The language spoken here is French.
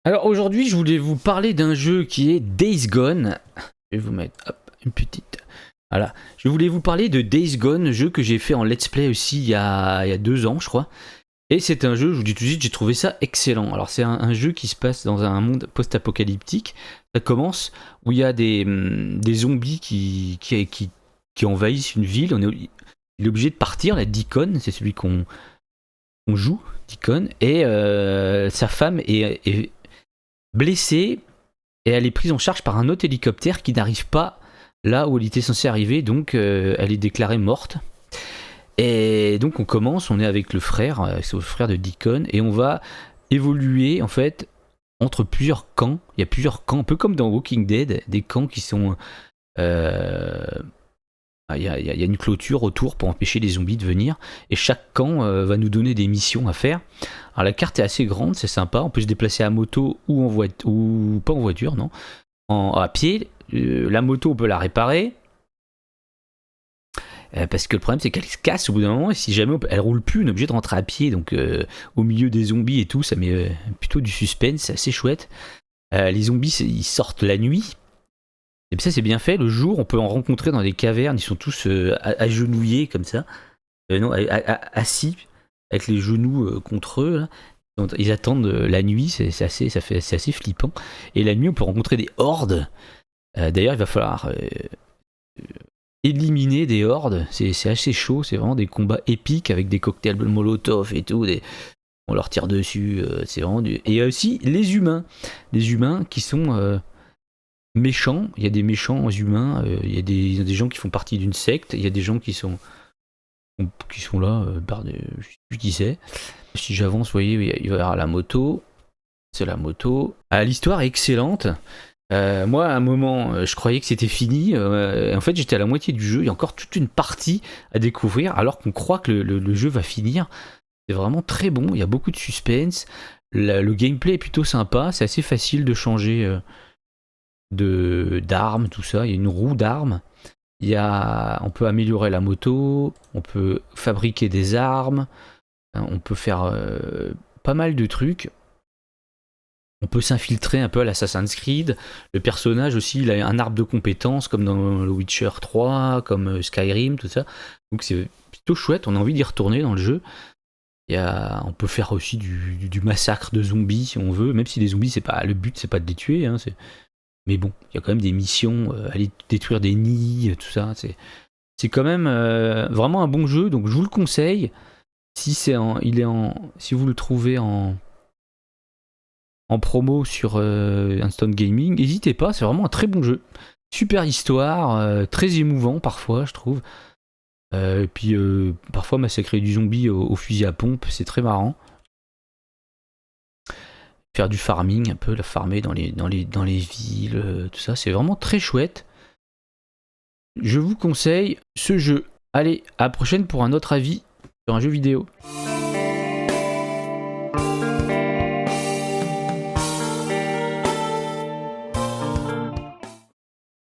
Alors aujourd'hui, je voulais vous parler d'un jeu qui est Days Gone. Je vais vous mettre hop, une petite. Voilà. Je voulais vous parler de Days Gone, jeu que j'ai fait en let's play aussi il y a 2 ans, je crois. Et c'est un jeu, je vous dis tout de suite, j'ai trouvé ça excellent. Alors c'est un jeu qui se passe dans un monde post-apocalyptique. Ça commence où il y a des zombies qui envahissent une ville. Il est obligé de partir, la Deacon, c'est celui qu'on joue, Deacon. Et sa femme est blessée et elle est prise en charge par un autre hélicoptère qui n'arrive pas là où elle était censée arriver, donc elle est déclarée morte. Et donc on est avec c'est le frère de Deacon, et on va évoluer en fait entre plusieurs camps. Il y a plusieurs camps, un peu comme dans Walking Dead, des camps qui sont... il y a une clôture autour pour empêcher les zombies de venir, et chaque camp va nous donner des missions à faire. Alors la carte est assez grande, c'est sympa, on peut se déplacer à moto ou en voiture, ou pas en voiture, non, à pied. La moto, on peut la réparer, parce que le problème c'est qu'elle se casse au bout d'un moment, et si jamais elle roule plus, on est obligé de rentrer à pied, donc au milieu des zombies et tout, ça met plutôt du suspense, c'est assez chouette. Les zombies, ils sortent la nuit. Et ça c'est bien fait, le jour on peut en rencontrer dans des cavernes, ils sont tous agenouillés comme ça, non, assis, avec les genoux contre eux, là. Ils attendent la nuit, c'est assez flippant. Et la nuit on peut rencontrer des hordes, d'ailleurs il va falloir éliminer des hordes, c'est assez chaud, c'est vraiment des combats épiques avec des cocktails molotov et tout, on leur tire dessus, c'est vraiment du... Et il y a aussi les humains qui sont... méchants, il y a des méchants humains, il y a des gens qui font partie d'une secte, il y a des gens qui sont là, je sais plus qui c'est. Si j'avance, vous voyez, il va y avoir la moto, c'est la moto. Ah, l'histoire est excellente. Moi, à un moment, je croyais que c'était fini. En fait, j'étais à la moitié du jeu, il y a encore toute une partie à découvrir, alors qu'on croit que le jeu va finir. C'est vraiment très bon, il y a beaucoup de suspense, le gameplay est plutôt sympa, c'est assez facile de changer... d'armes, tout ça. Il y a une roue d'armes. On peut améliorer la moto, on peut fabriquer des armes, on peut faire pas mal de trucs. On peut s'infiltrer un peu à l'Assassin's Creed. Le personnage aussi, il a un arbre de compétences comme dans le Witcher 3, comme Skyrim, tout ça. Donc c'est plutôt chouette, on a envie d'y retourner dans le jeu. On peut faire aussi du massacre de zombies si on veut, même si les zombies, le but c'est pas de les tuer, hein, mais bon, il y a quand même des missions, aller détruire des nids, tout ça. C'est quand même vraiment un bon jeu, donc je vous le conseille. Si vous le trouvez en promo sur Instant Gaming, n'hésitez pas, c'est vraiment un très bon jeu. Super histoire, très émouvant parfois, je trouve. Et puis parfois massacrer du zombie au fusil à pompe, c'est très marrant. Faire du farming un peu, la farmer dans les villes, tout ça, c'est vraiment très chouette. Je vous conseille ce jeu. Allez, à la prochaine pour un autre avis sur un jeu vidéo.